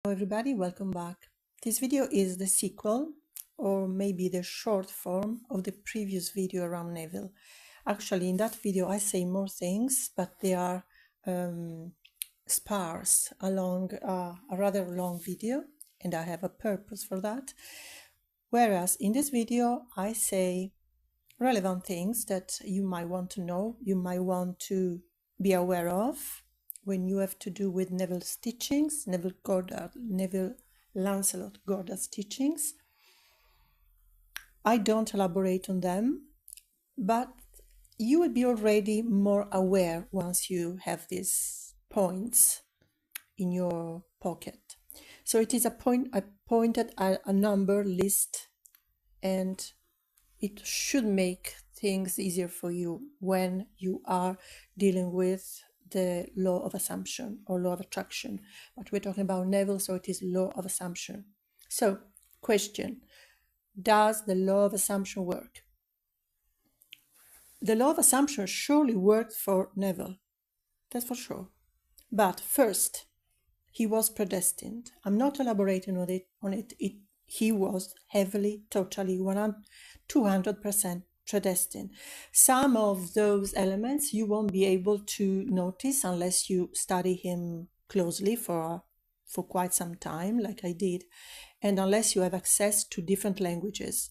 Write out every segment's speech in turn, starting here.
Hello everybody, welcome back. This video is the sequel or maybe the short form of the previous video around Neville. Actually, in that video I say more things, but they are sparse along a rather long video, and I have a purpose for that. Whereas in this video I say relevant things that you might want to know, you might want to be aware of when you have to do with Neville's teachings, Neville Lancelot Goddard's teachings. I don't elaborate on them, but you will be already more aware once you have these points in your pocket. So it is I pointed at a number list, and it should make things easier for you when you are dealing with the law of assumption or law of attraction. But we're talking about Neville, so it is law of assumption. So, question: does the law of assumption work? The law of assumption surely worked for Neville, that's for sure. But first, he was predestined. I'm not elaborating on it. He was heavily, totally, 200% predestined. Some of those elements you won't be able to notice unless you study him closely for quite some time, like I did, and unless you have access to different languages.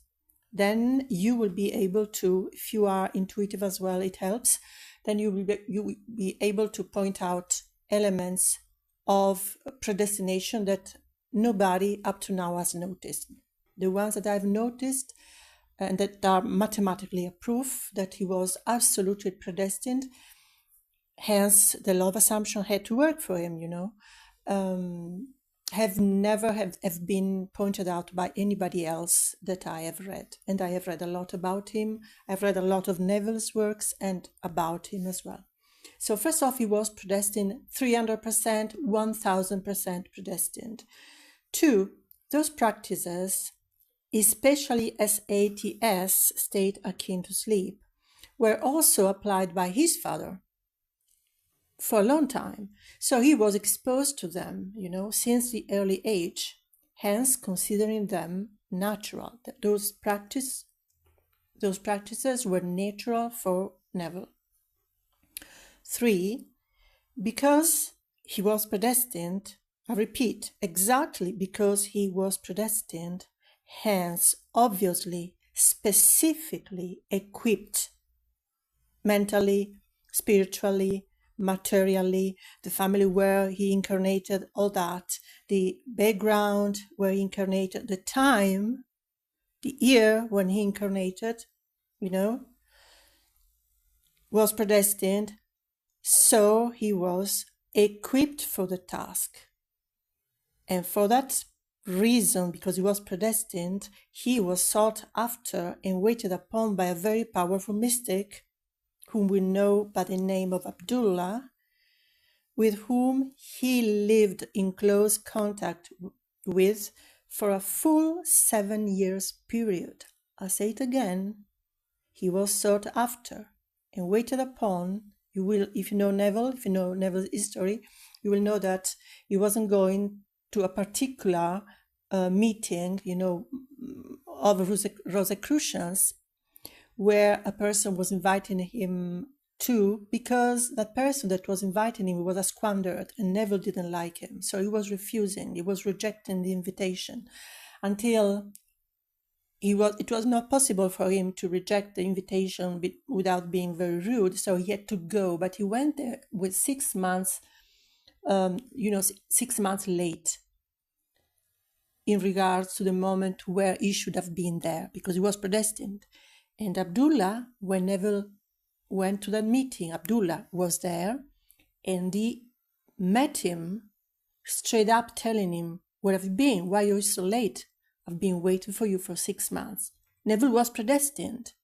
Then you will be able to, if you are intuitive as well, it helps, then you will be able to point out elements of predestination that nobody up to now has noticed. The ones that I've noticed and that are mathematically a proof that he was absolutely predestined, hence the law of assumption had to work for him, have never have been pointed out by anybody else that I have read. And I have read a lot about him. I've read a lot of Neville's works and about him as well. So first off, he was predestined 300%, 1000% predestined. Two, those practices, especially SATS, state akin to sleep, were also applied by his father for a long time. So he was exposed to them, since the early age, hence considering them natural. Those practices were natural for Neville. Three, because he was predestined, I repeat, exactly because he was predestined, hence obviously, specifically equipped mentally, spiritually, materially, the family where he incarnated, all that, the background where he incarnated, the time, the year when he incarnated, was predestined, so he was equipped for the task. And for that reason, because he was predestined, he was sought after and waited upon by a very powerful mystic, whom we know by the name of Abdullah, with whom he lived in close contact with for a full 7 years period. I say it again, he was sought after and waited upon. You will, if you know Neville's history, you will know that he wasn't going to a particular meeting, of Rosicrucians, where a person was inviting him to, because that person that was inviting him was a squandered, and Neville didn't like him. So he was refusing, he was rejecting the invitation until it was not possible for him to reject the invitation without being very rude. So he had to go, but he went there with 6 months, 6 months late in regards to the moment where he should have been there, because he was predestined. And Abdullah, when Neville went to that meeting, Abdullah was there, and he met him straight up telling him, "Where have you been? Why are you so late? I've been waiting for you for 6 months." Neville was predestined.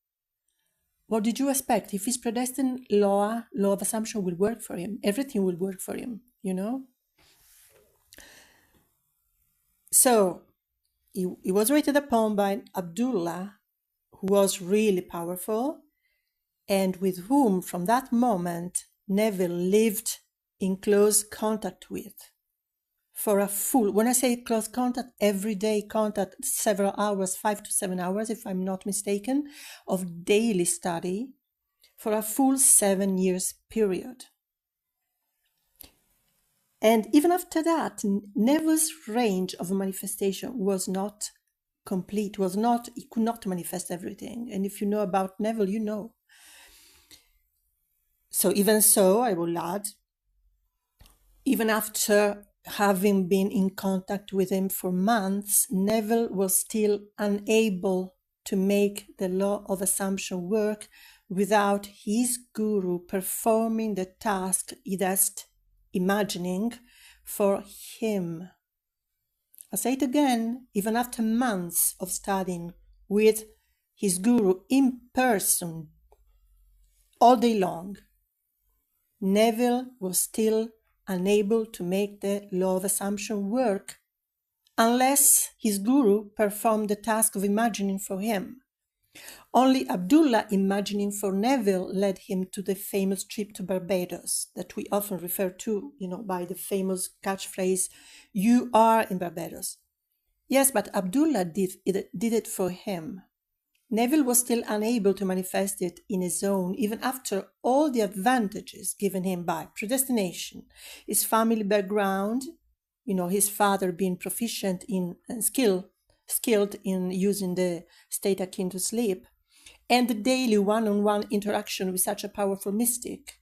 What did you expect? If he's predestined, law of assumption will work for him. Everything will work for him, So he was waited upon by Abdullah, who was really powerful, and with whom from that moment Neville lived in close contact with for a full, when I say close contact, everyday contact, several hours, 5 to 7 hours, if I'm not mistaken, of daily study for a full 7 years period. And even after that, Neville's range of manifestation was not complete, he could not manifest everything. And if you know about Neville, you know. So even so, I will add, even after having been in contact with him for months, Neville was still unable to make the law of assumption work without his guru performing the task he was imagining for him. I'll say it again, even after months of studying with his guru in person all day long, Neville was still unable to make the law of assumption work unless his guru performed the task of imagining for him. Only Abdullah imagining for Neville led him to the famous trip to Barbados that we often refer to, by the famous catchphrase, "You are in Barbados." Yes, but Abdullah did it for him. Neville was still unable to manifest it in his own, even after all the advantages given him by predestination, his family background, his father being proficient in and skilled in using the state akin to sleep, and the daily one-on-one interaction with such a powerful mystic,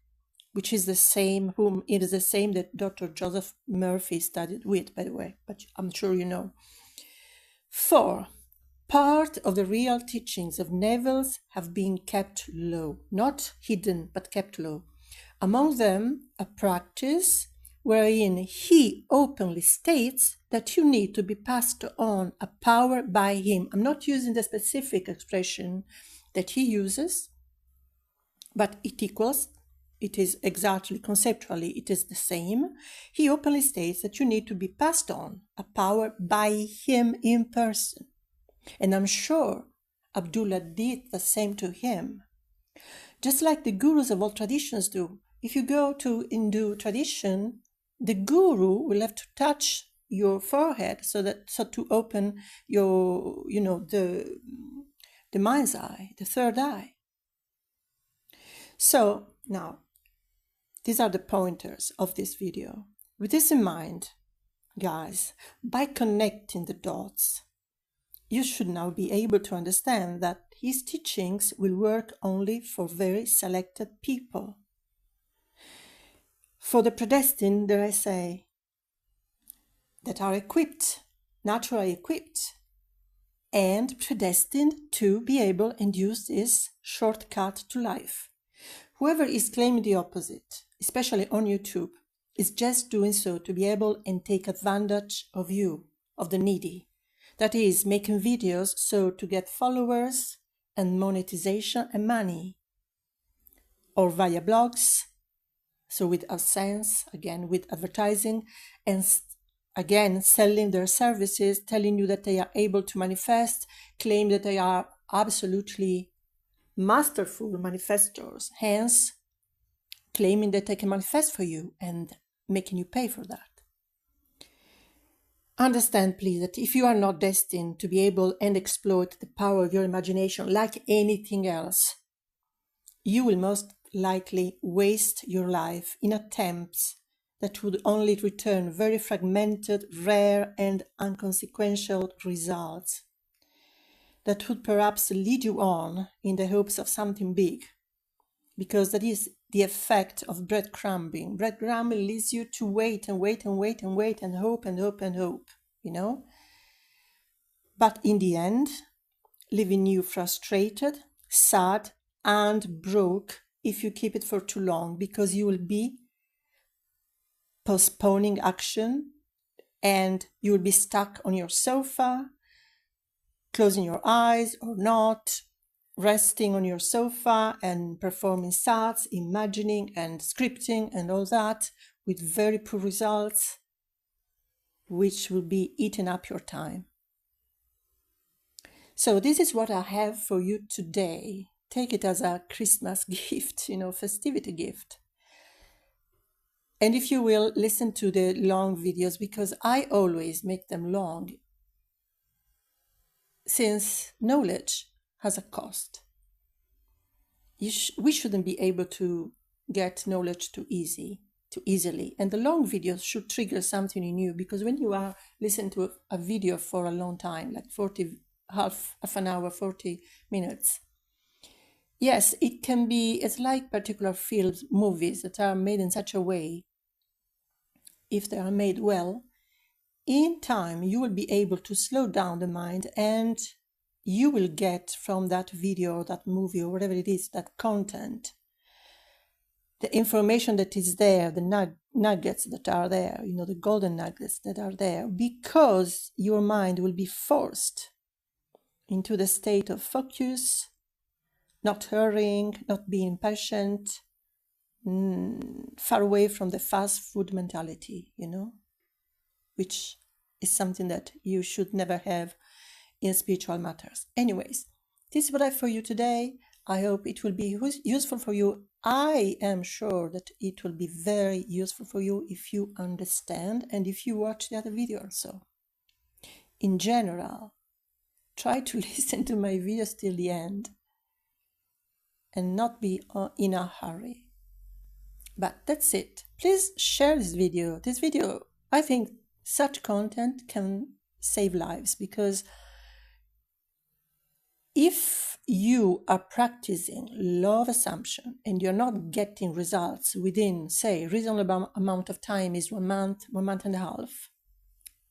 which is the same that Dr. Joseph Murphy studied with, by the way, but I'm sure you know. 4. Part of the real teachings of Neville's have been kept low, not hidden, but kept low. Among them, a practice wherein he openly states that you need to be passed on a power by him. I'm not using the specific expression that he uses, but it is exactly, conceptually, it is the same. He openly states that you need to be passed on a power by him in person. And I'm sure Abdullah did the same to him. Just like the gurus of all traditions do. If you go to Hindu tradition, the guru will have to touch your forehead so to open your, the mind's eye, the third eye. So now, these are the pointers of this video. With this in mind, guys, by connecting the dots, you should now be able to understand that his teachings will work only for very selected people. For the predestined, dare I say, that are equipped, naturally equipped, and predestined to be able and use this shortcut to life. Whoever is claiming the opposite, especially on YouTube, is just doing so to be able and take advantage of you, of the needy. That is, making videos so to get followers and monetization and money. Or via blogs, so with AdSense, again with advertising, and again selling their services, telling you that they are able to manifest, claim that they are absolutely masterful manifestors, hence claiming that they can manifest for you and making you pay for that. Understand, please, that if you are not destined to be able and exploit the power of your imagination like anything else, you will most likely waste your life in attempts that would only return very fragmented, rare, and inconsequential results that would perhaps lead you on in the hopes of something big, because that is the effect of breadcrumbing. Breadcrumbing leads you to wait and wait and wait and wait and hope and hope and hope, But in the end, leaving you frustrated, sad, and broke if you keep it for too long, because you will be postponing action and you will be stuck on your sofa, closing your eyes or not, resting on your sofa and performing sats, imagining and scripting and all that with very poor results, which will be eating up your time. So this is what I have for you today. Take it as a Christmas gift, festivity gift. And if you will, listen to the long videos, because I always make them long, since knowledge has a cost. We shouldn't be able to get knowledge too easily. And the long videos should trigger something in you, because when you are listening to a video for a long time, like half an hour, 40 minutes, yes, it can be, it's like particular films, movies that are made in such a way, if they are made well, in time you will be able to slow down the mind, and you will get from that video or that movie or whatever it is, that content, the information that is there, the nuggets that are there, the golden nuggets that are there, because your mind will be forced into the state of focus, not hurrying, not being impatient, far away from the fast food mentality, which is something that you should never have in spiritual matters. Anyways, this is what I have for you today. I hope it will be useful for you. I am sure that it will be very useful for you if you understand and if you watch the other video also. In general, try to listen to my videos till the end and not be in a hurry. But that's it. Please share this video. I think such content can save lives, because if you are practicing law of assumption and you're not getting results within, say, reasonable amount of time is 1 month, 1.5 months,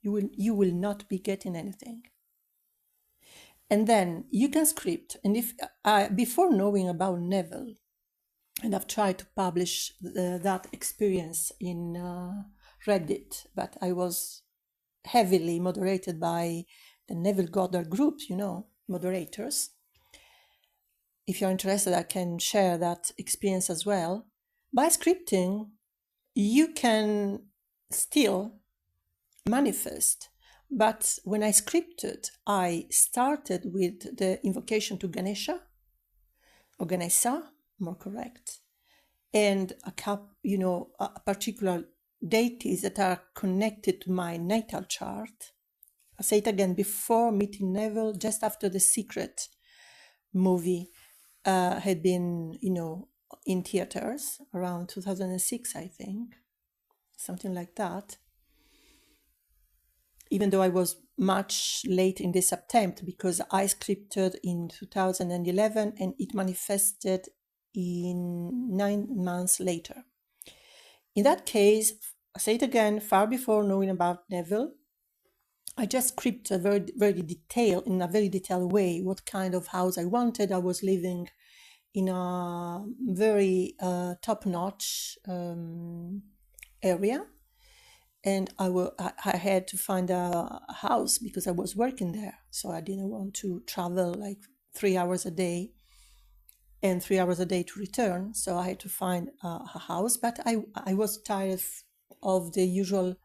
you will not be getting anything. And then you can script. And if before knowing about Neville, and I've tried to publish that experience in Reddit, but I was heavily moderated by the Neville Goddard groups, moderators. If you're interested, I can share that experience as well. By scripting, you can still manifest. But when I scripted, I started with the invocation to Ganesha, or Ganesha, more correct, and a particular deities that are connected to my natal chart. I'll say it again, before meeting Neville, just after The Secret movie had been, in theaters around 2006, I think, something like that. Even though I was much late in this attempt, because I scripted in 2011 and it manifested in 9 months later. In that case, I say it again, far before knowing about Neville, I just scripted in a very detailed way what kind of house I wanted. I was living in a very top-notch area, and I had to find a house because I was working there, so I didn't want to travel like 3 hours a day and 3 hours a day to return. So I had to find a house, but I was tired of the usual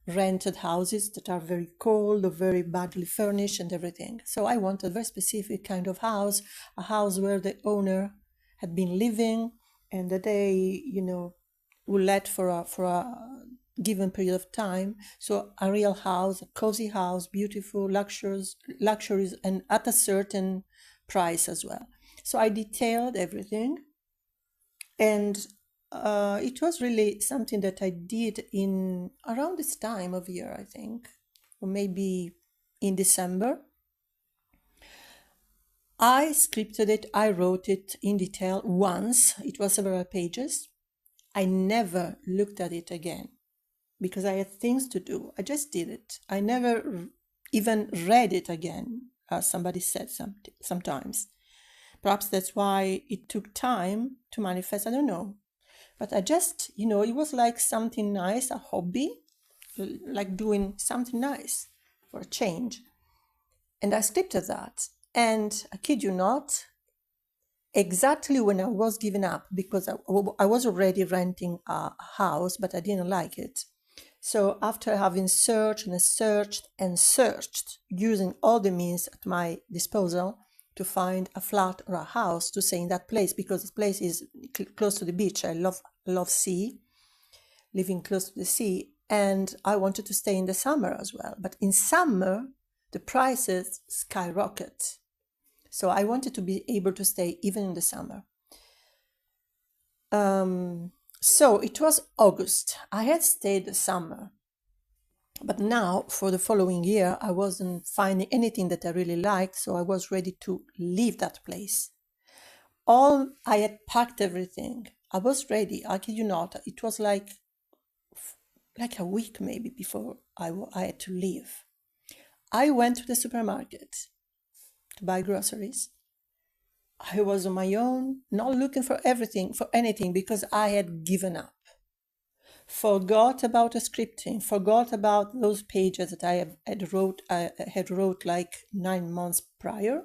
rented houses that are very cold or very badly furnished and everything. So I wanted a very specific kind of house, a house where the owner had been living and that they, would let for a given period of time. So a real house, a cozy house, beautiful, luxuries, and at a certain price as well. So I detailed everything, and it was really something that I did in around this time of year, I think, or maybe in December. I scripted it, I wrote it in detail once. It was several pages. I never looked at it again because I had things to do. I just did it. I never even read it again, as somebody said sometimes. Perhaps that's why it took time to manifest, I don't know. But I just, it was like something nice, a hobby, like doing something nice for a change. And I scripted that. And I kid you not, exactly when I was giving up, because I was already renting a house, but I didn't like it. So after having searched and searched and searched, using all the means at my disposal to find a flat or a house to stay in that place, because this place is close to the beach. I love sea. living close to the sea, and I wanted to stay in the summer as well. But in summer, the prices skyrocket. So I wanted to be able to stay even in the summer. So it was August. I had stayed the summer. But now, for the following year, I wasn't finding anything that I really liked, so I was ready to leave that place. I had packed everything. I was ready. I kid you not. It was like a week maybe before I had to leave. I went to the supermarket to buy groceries. I was on my own, not looking for anything, because I had given up. Forgot about the scripting, forgot about those pages that I had wrote like 9 months prior.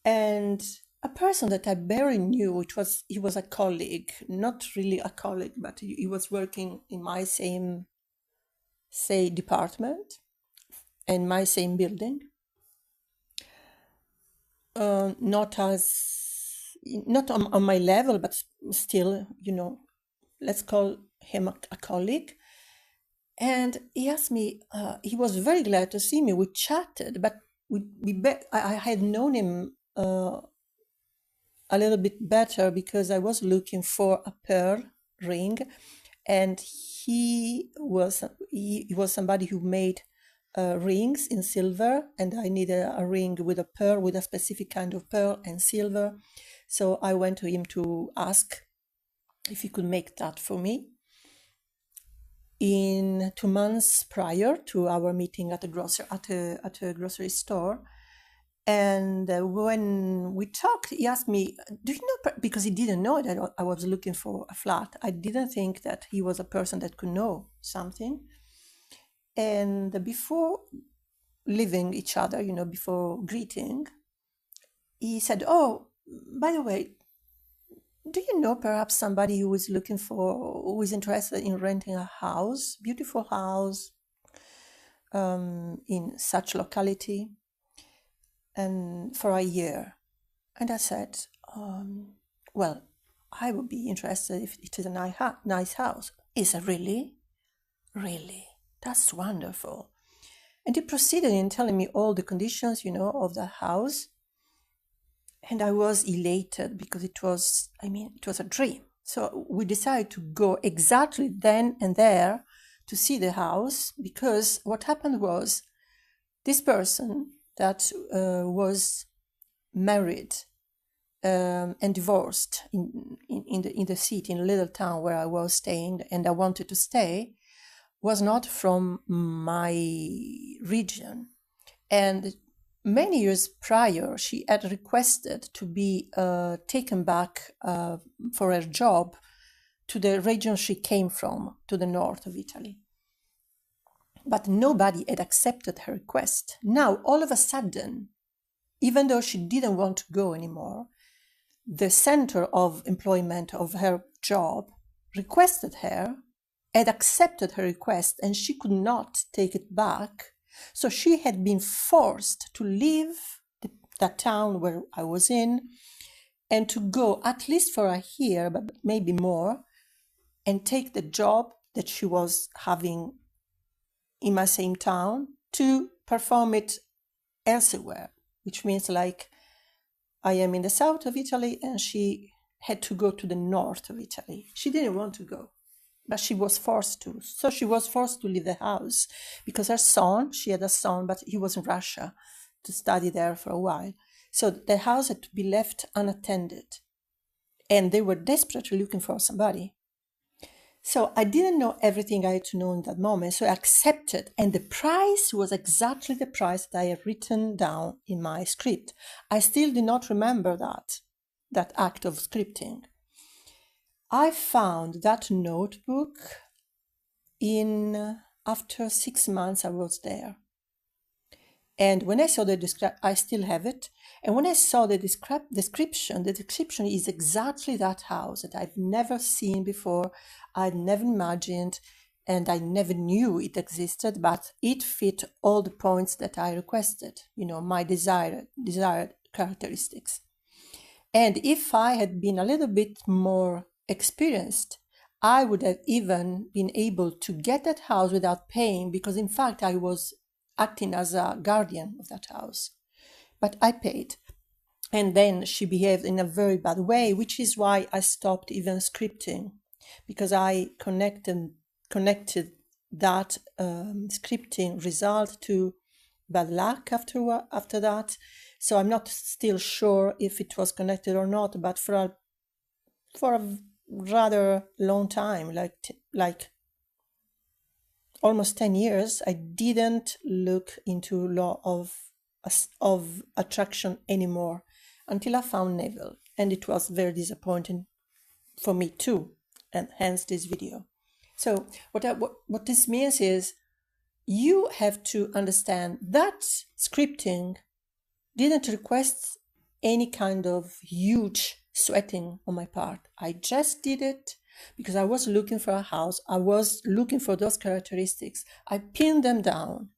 And a person that I barely knew, he was a colleague, not really a colleague, but he was working in my same, say, department and my same building. Not on my level, but still, let's call him a colleague. And he asked me, he was very glad to see me. We chatted, but I had known him a little bit better because I was looking for a pearl ring, and he was somebody who made rings in silver, and I needed a ring with a pearl, with a specific kind of pearl and silver. So I went to him to ask if he could make that for me. In 2 months prior to our meeting at a grocery store, and when we talked, he asked me, "Do you know?" Because he didn't know that I was looking for a flat. I didn't think that he was a person that could know something. And before leaving each other, before greeting, he said, "Oh, by the way, do you know perhaps somebody who is interested in renting a house, beautiful house, in such locality, and for a year?" And I said, "Well, I would be interested if it is a nice house." He said, "Really? Really? That's wonderful." And he proceeded in telling me all the conditions, of the house. And I was elated because it was a dream. So we decided to go exactly then and there to see the house, because what happened was this person that was married and divorced in the city, in a little town where I was staying and I wanted to stay, was not from my region. And many years prior, she had requested to be taken back for her job to the region she came from, to the north of Italy. But nobody had accepted her request. Now, all of a sudden, even though she didn't want to go anymore, the center of employment of her job requested her, had accepted her request, and she could not take it back. So she had been forced to leave that town where I was in and to go at least for a year, but maybe more, and take the job that she was having in my same town to perform it elsewhere, which means like I am in the south of Italy and she had to go to the north of Italy. She didn't want to go, but she was forced to. So she was forced to leave the house because she had a son, but he was in Russia to study there for a while. So the house had to be left unattended. And they were desperately looking for somebody. So I didn't know everything I had to know in that moment. So I accepted. And the price was exactly the price that I had written down in my script. I still do not remember that act of scripting. I found that notebook after 6 months I was there. And when I saw I still have it. And when I saw the description is exactly that house that I've never seen before, I'd never imagined, and I never knew it existed, but it fit all the points that I requested, my desired characteristics. And if I had been a little bit more experienced, I would have even been able to get that house without paying, because in fact I was acting as a guardian of that house. But I paid. And then she behaved in a very bad way, which is why I stopped even scripting, because I connected that scripting result to bad luck after that. So I'm not still sure if it was connected or not, but for a rather long time, like almost 10 years, I didn't look into law of attraction anymore until I found Neville, and it was very disappointing for me too, and hence this video. So what this means is you have to understand that scripting didn't request any kind of huge sweating on my part. I just did it because I was looking for a house. I was looking for those characteristics. I pinned them down,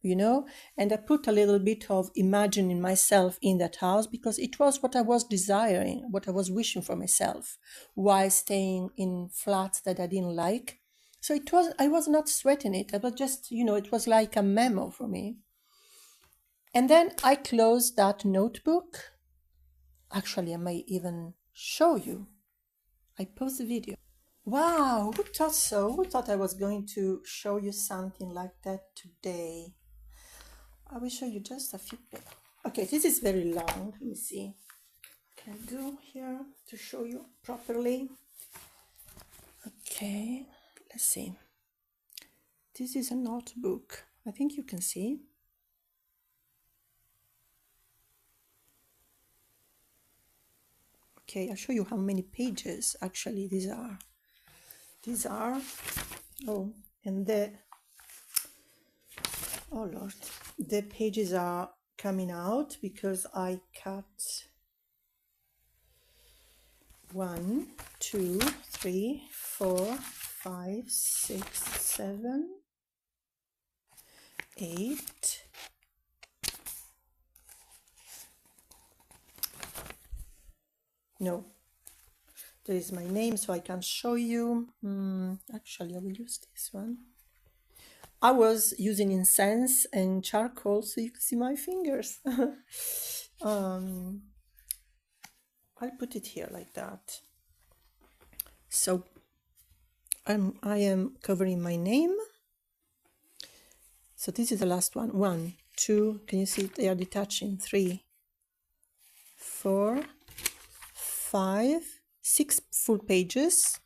and I put a little bit of imagining myself in that house, because it was what I was desiring, what I was wishing for myself, while staying in flats that I didn't like. So I was not sweating it. I was just, it was like a memo for me. And then I closed that notebook. Actually, I may even show you. I post the video. Wow, who thought so? Who thought I was going to show you something like that today? I will show you just a few. Okay, this is very long. Let me see. Can I do here to show you properly? Okay, let's see. This is a notebook. I think you can see. Okay, I'll show you how many pages actually these are. Oh Lord, the pages are coming out because I cut 1, 2, 3, 4, 5, 6, 7, 8. No, there is my name, so I can show you. Actually, I will use this one. I was using incense and charcoal, so you can see my fingers. I'll put it here like that. So I am covering my name. So this is the last one. 1, 2, can you see they are detaching? 3, 4, 5, 6 full pages,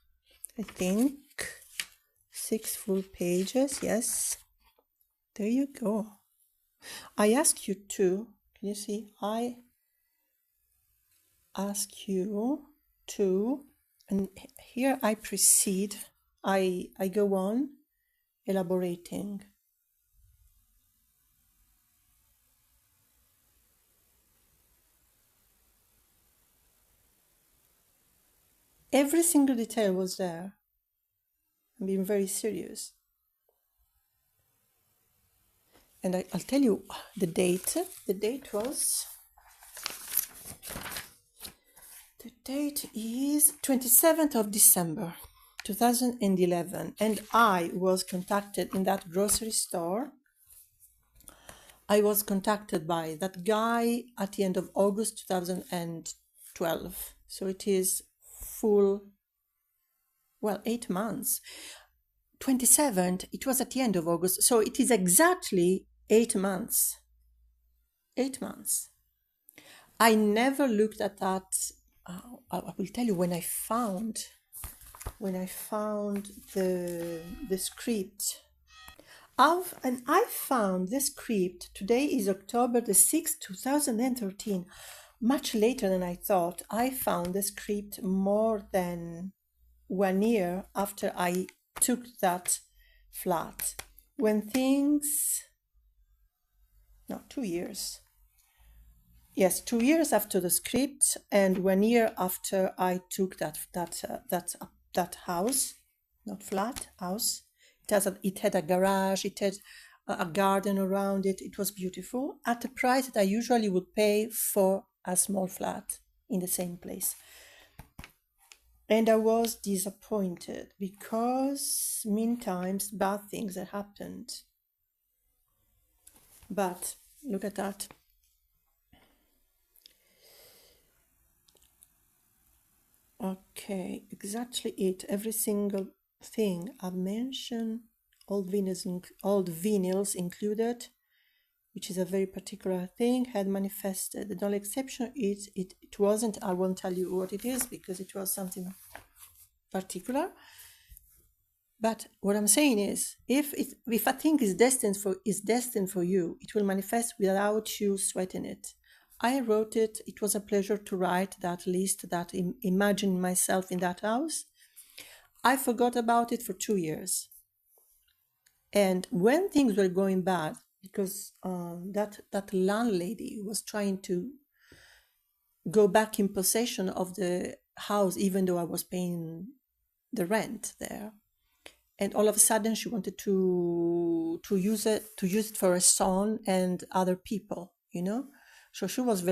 I think. 6 full pages, yes. There you go. I ask you to, can you see? I ask you to, and here I proceed, I go on elaborating. Every single detail was there. I'm being very serious. And I'll tell you the date. The date is 27th of December 2011, and I was contacted in that grocery store. I was contacted by that guy at the end of August 2012. So it is full, 8 months. 27th, it was at the end of August, so it is exactly 8 months. 8 months. I never looked at that. I will tell you when I found the script. And I found the script. Today is October the 6th, 2013. Much later than I thought. I found the script more than 1 year after I took that flat. 2 years. Yes, 2 years after the script, and 1 year after I took that house, not flat, house. It had a garage, it had a garden around it. It was beautiful at a price that I usually would pay for a small flat in the same place. And I was disappointed because meantime bad things had happened. But look at that. Okay, exactly it. Every single thing I've mentioned, old vinyls included, which is a very particular thing, had manifested. The only exception is it wasn't, I won't tell you what it is because it was something particular. But what I'm saying is, if a thing is destined for you, it will manifest without you sweating it. I wrote it. It was a pleasure to write that list, that imagine myself in that house. I forgot about it for 2 years. And when things were going bad, because that landlady was trying to go back in possession of the house, even though I was paying the rent there. And all of a sudden she wanted to use it for her son and other people, so she was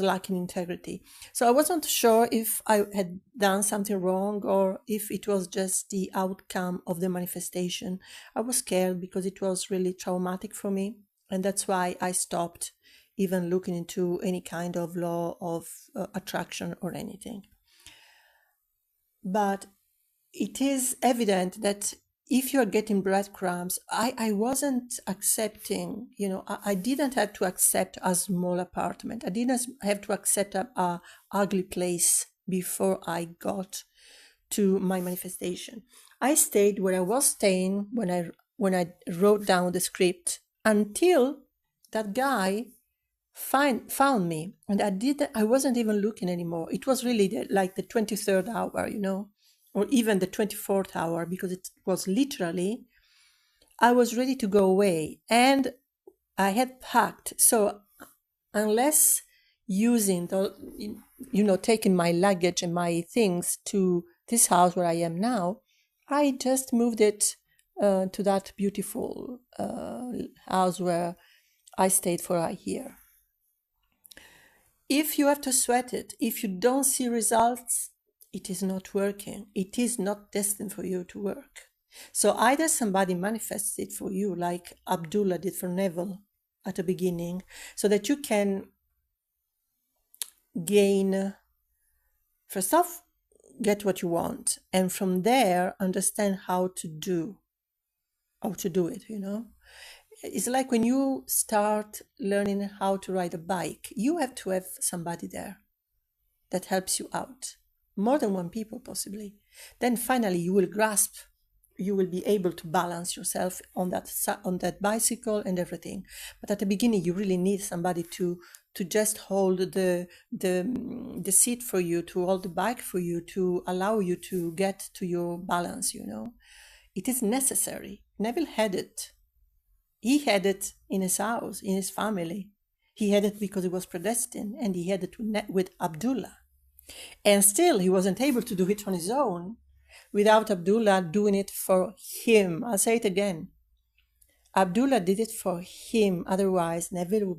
lacking integrity. So I wasn't sure if I had done something wrong or if it was just the outcome of the manifestation. I was scared because it was really traumatic for me, and that's why I stopped even looking into any kind of law of attraction or anything. But it is evident that if you're getting breadcrumbs, I wasn't accepting, I didn't have to accept a small apartment. I didn't have to accept a ugly place before I got to my manifestation. I stayed where I was staying when I wrote down the script until that guy found me, and I wasn't even looking anymore. It was really like the 23rd hour, or even the 24th hour, because it was literally, I was ready to go away and I had packed. So unless using taking my luggage and my things to this house where I am now, I just moved it to that beautiful house where I stayed for a year. If you have to sweat it, if you don't see results, it is not working. It is not destined for you to work. So either somebody manifests it for you, like Abdullah did for Neville at the beginning, so that you can gain, first off, get what you want, and from there understand how to do it, It's like when you start learning how to ride a bike, you have to have somebody there that helps you out. More than one people, possibly. Then finally you will grasp, you will be able to balance yourself on that bicycle and everything. But at the beginning, you really need somebody to just hold the seat for you, to hold the bike for you, to allow you to get to your balance, It is necessary. Neville had it. He had it in his house, in his family. He had it because he was predestined, and he had it with Abdullah. And still, he wasn't able to do it on his own without Abdullah doing it for him. I'll say it again. Abdullah did it for him. Otherwise, Neville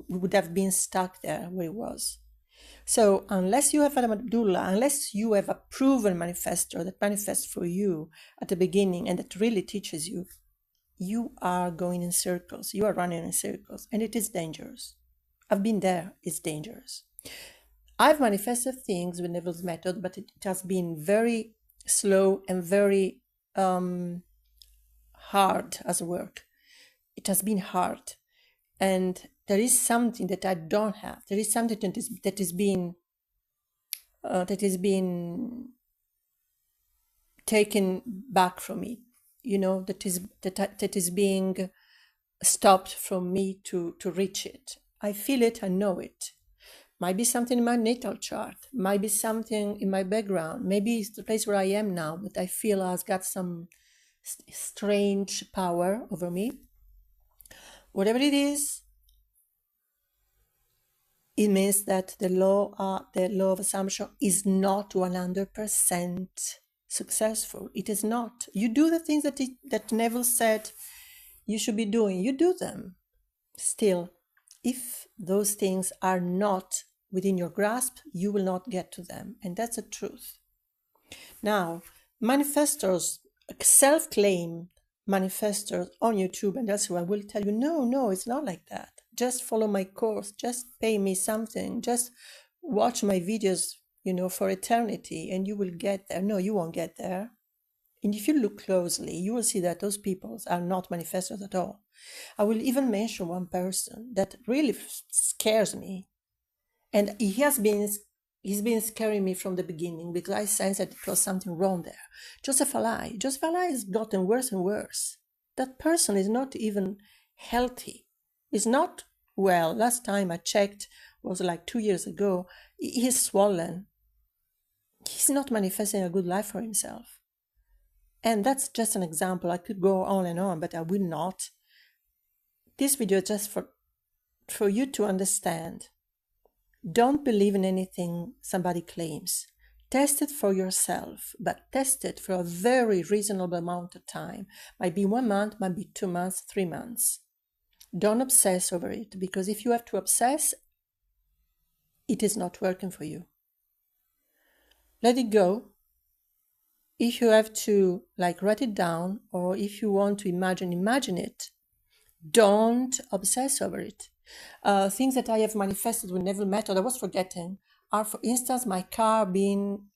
would have been stuck there where he was. So unless you have an Abdullah, unless you have a proven manifestor that manifests for you at the beginning and that really teaches you, you are going in circles. You are running in circles, and it is dangerous. I've been there. It's dangerous. I've manifested things with Neville's method, but it has been very slow and very hard as work. It has been hard. And there is something that I don't have. There is something that is being taken back from me, that is being stopped from me to reach it. I feel it, I know it. Might be something in my natal chart, might be something in my background, maybe it's the place where I am now, but I feel has got some strange power over me. Whatever it is, it means that the law of assumption is not 100% successful. It is not. You do the things that Neville said you should be doing. You do them. Still, if those things are not within your grasp, you will not get to them. And that's the truth. Now, manifestors, self-claimed manifestors on YouTube and elsewhere will tell you, no, it's not like that. Just follow my course, just pay me something, just watch my videos, for eternity, and you will get there. No, you won't get there. And if you look closely, you will see that those people are not manifestors at all. I will even mention one person that really scares me. And he's been scaring me from the beginning because I sensed that it was something wrong there. Joseph Ali has gotten worse and worse. That person is not even healthy. He's not well. Last time I checked was like 2 years ago. He's swollen. He's not manifesting a good life for himself. And that's just an example. I could go on and on, but I will not. This video is just for you to understand. Don't believe in anything somebody claims. Test it for yourself, but test it for a very reasonable amount of time. Might be 1 month, might be 2 months, 3 months. Don't obsess over it, because if you have to obsess, it is not working for you. Let it go. If you have to write it down, or if you want to imagine it. Don't obsess over it. Things that I have manifested with Neville method, I was forgetting, are, for instance, my car being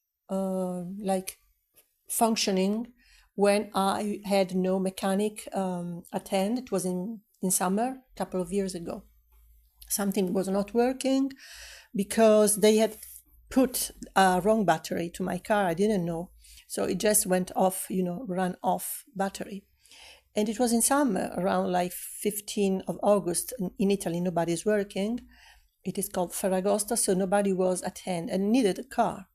functioning when I had no mechanic attend. It was in summer, a couple of years ago. Something was not working because they had put a wrong battery to my car. I didn't know. So it just went off, ran off battery. And it was in summer, around 15th of August. In Italy, nobody's working. It is called Ferragosto, so nobody was at hand and needed a car.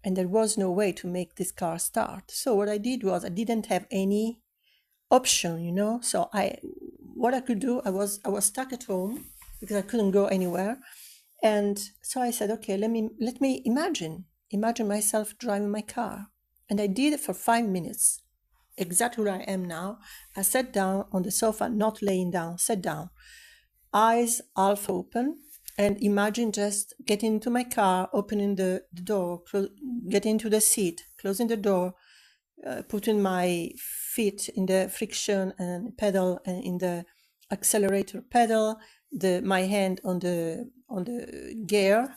And there was no way to make this car start. So what I did was I didn't have any option, So what I could do, I was stuck at home because I couldn't go anywhere. And so I said, okay, let me imagine myself driving my car. And I did it for 5 minutes. Exactly where I am now. I sat down on the sofa, not laying down, sat down, eyes half open, and imagine just getting into my car, opening the door, getting into the seat, closing the door, putting my feet in the friction and pedal and in the accelerator pedal, my hand on the gear,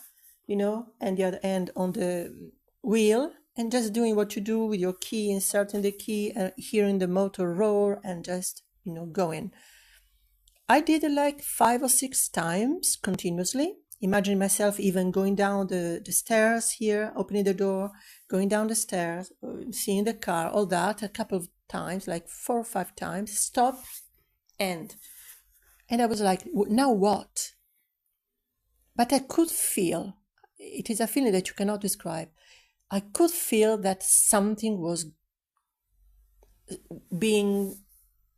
and the other hand on the wheel. And just doing what you do with your key, inserting the key, hearing the motor roar, and just, going. I did it 5 or 6 times continuously. Imagine myself even going down the stairs here, opening the door, going down the stairs, seeing the car, all that, a couple of times, 4 or 5 times, stop, and I was like, now what? But I could feel, it is a feeling that you cannot describe. I could feel that something was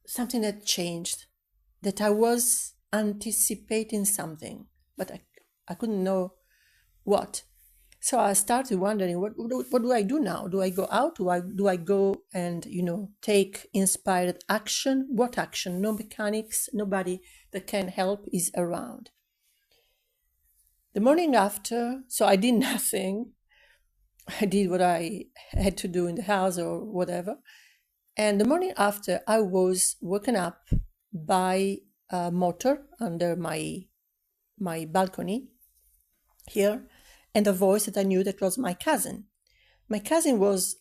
something had changed, that I was anticipating something, but I couldn't know what. So I started wondering, what do I do now? Do I go out? Do I go and, take inspired action? What action? No mechanics, nobody that can help is around. The morning after, so I did nothing. I did what I had to do in the house or whatever. And the morning after, I was woken up by a motor under my balcony here, and a voice that I knew that was my cousin. My cousin was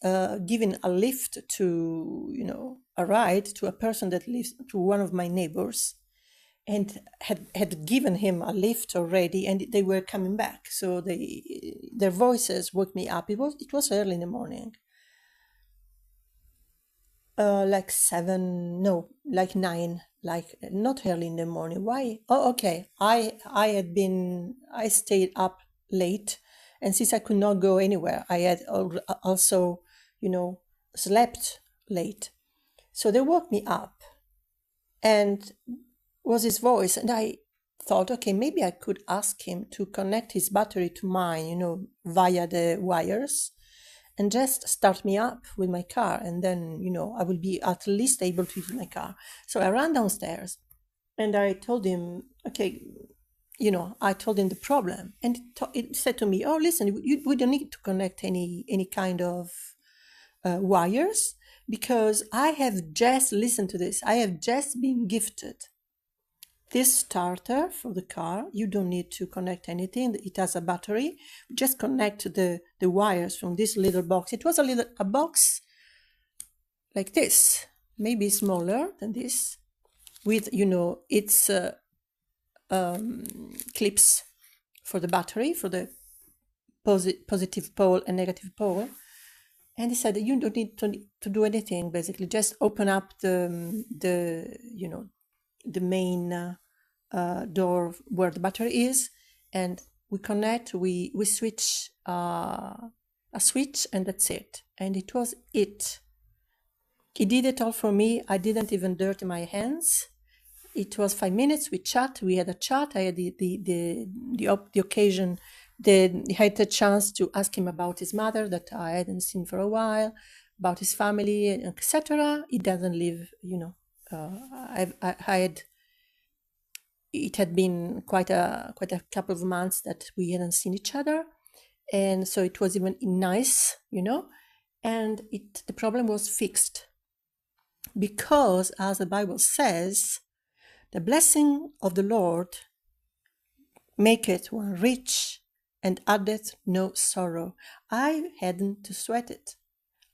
giving a lift to, a ride to a person that lives, to one of my neighbors, and had given him a lift already, and they were coming back. So their voices woke me up. It was early in the morning, 7, no, 9, not early in the morning. Why? Oh, okay. I stayed up late, and since I could not go anywhere, I had also, slept late. So they woke me up, and was his voice, and I thought, okay, maybe I could ask him to connect his battery to mine, via the wires, and just start me up with my car, and then, I will be at least able to use my car. So I ran downstairs, and I told him, okay, I told him the problem, and it said to me, "Oh, listen, we don't need to connect any kind of wires, because I have just listened to this. I have just been gifted this starter for the car. You don't need to connect anything. It has a battery. Just connect the wires from this little box." It was a box like this, maybe smaller than this, with its clips for the battery, for the positive pole and negative pole. And he said, you don't need to do anything, basically. Just open up the main door where the battery is, and we connect, we switch a switch, and that's it. And it was it. He did it all for me. I didn't even dirty my hands. It was 5 minutes. We had a chat. I had the occasion, I had the chance to ask him about his mother that I hadn't seen for a while, about his family, etc. He doesn't live, it had been quite a couple of months that we hadn't seen each other, and so it was even nice, and the problem was fixed, because as the Bible says, the blessing of the Lord maketh one rich and addeth no sorrow. I hadn't to sweat it.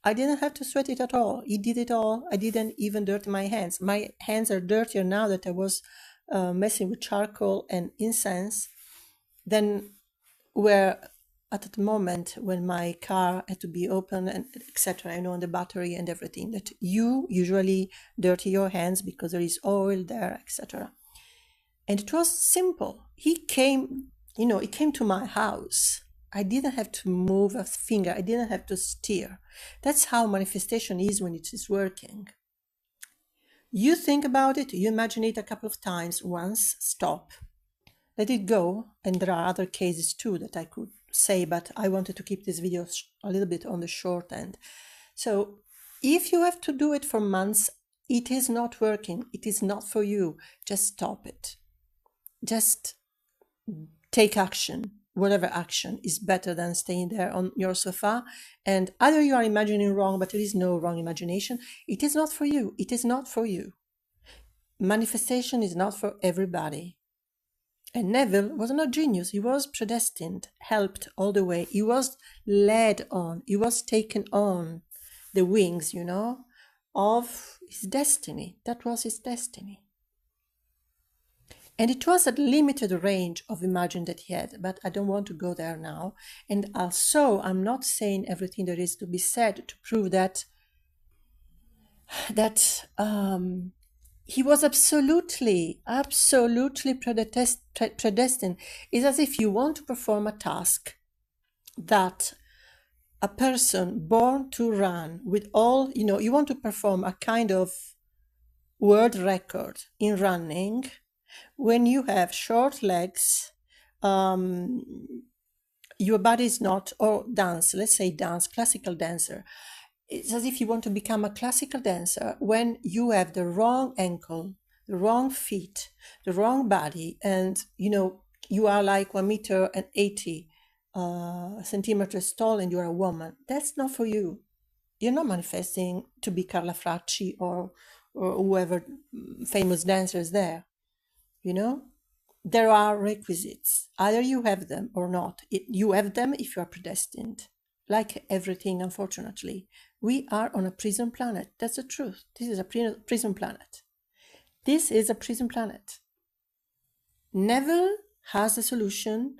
I didn't have to sweat it at all. He did it all. I didn't even dirty my hands. My hands are dirtier now that I was messing with charcoal and incense than were at the moment when my car had to be open and etc. And the battery and everything, that you usually dirty your hands because there is oil there, etc. And it was simple. He came to my house. I didn't have to move a finger. I didn't have to steer. That's how manifestation is when it is working. You think about it, you imagine it a couple of times, once, stop, let it go. And there are other cases too that I could say, but I wanted to keep this video a little bit on the short end. So if you have to do it for months, it is not working, it is not for you, just stop it. Just take action. Whatever action is better than staying there on your sofa. And either you are imagining wrong, but there is no wrong imagination. It is not for you. It is not for you. Manifestation is not for everybody. And Neville was not genius. He was predestined, helped all the way. He was led on. He was taken on the wings, of his destiny. That was his destiny. And it was a limited range of imagination that he had, but I don't want to go there now. And also, I'm not saying everything there is to be said to prove that he was absolutely predestined. It's as if you want to perform a task that a person born to run with all, you want to perform a kind of world record in running. When you have short legs, your body is not, or dance, let's say dance, classical dancer. It's as if you want to become a classical dancer when you have the wrong ankle, the wrong feet, the wrong body, and you are like 1.80 centimeters tall and you're a woman. That's not for you. You're not manifesting to be Carla Fracci or whoever famous dancers there. There are requisites. Either you have them or not. You have them if you are predestined. Like everything, unfortunately. We are on a prison planet. That's the truth. This is a prison planet. This is a prison planet. Neville has a solution.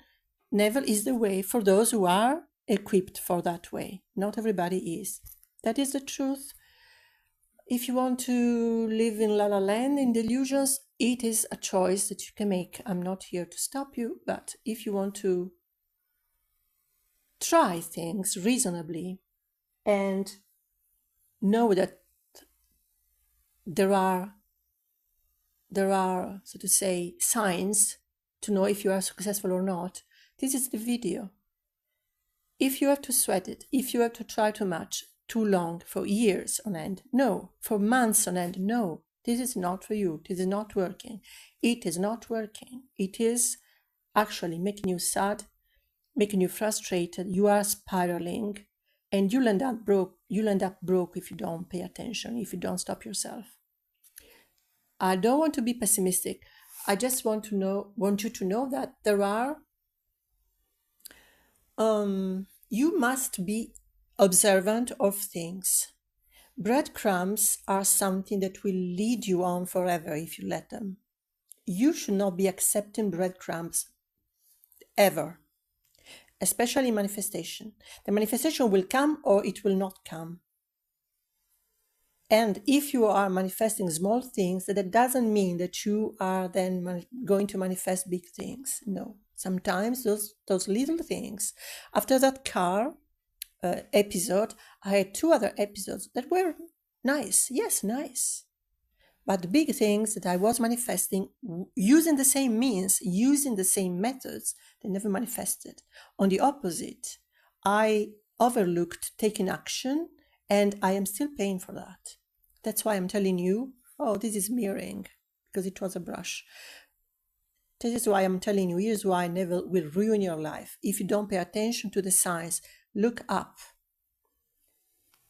Neville is the way for those who are equipped for that way. Not everybody is. That is the truth. If you want to live in La La Land, in delusions, it is a choice that you can make. I'm not here to stop you, but if you want to try things reasonably and know that there are, so to say, signs to know if you are successful or not, this is the video. If you have to sweat it, if you have to try too much, too long, for years on end, no. For months on end, no. This is not for you. This is not working. It is not working. It is actually making you sad, making you frustrated. You are spiraling, and you'll end up broke if you don't pay attention, if you don't stop yourself. I don't want to be pessimistic. I just want you to know that there are you must be observant of things. Breadcrumbs are something that will lead you on forever if you let them. You should not be accepting breadcrumbs ever, especially manifestation. The manifestation will come or it will not come. And if you are manifesting small things, that doesn't mean that you are then going to manifest big things. No, sometimes those little things. After that car episode, I had 2 other episodes that were nice. Yes, nice. But the big things that I was manifesting using the same means, using the same methods, they never manifested. On the opposite, I overlooked taking action, and I am still paying for that. That's why I'm telling you, oh, this is mirroring, because it was a brush. This is why I'm telling you, here's why Neville will ruin your life. If you don't pay attention to the signs, look up.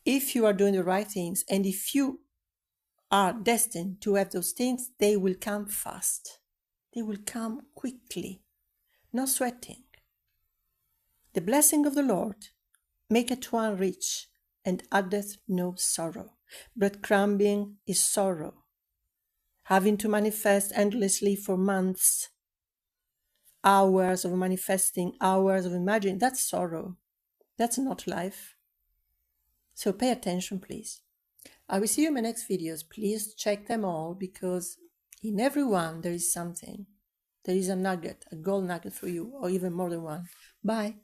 If you are doing the right things, and if you are destined to have those things, they will come fast. They will come quickly, no sweating. The blessing of the Lord maketh one rich, and addeth no sorrow. Breadcrumbing is sorrow. Having to manifest endlessly for months, hours of manifesting, hours of imagining, that's sorrow. That's not life. So pay attention, please. I will see you in my next videos. Please check them all, because in every one there is something. There is a nugget, a gold nugget for you, or even more than one. Bye.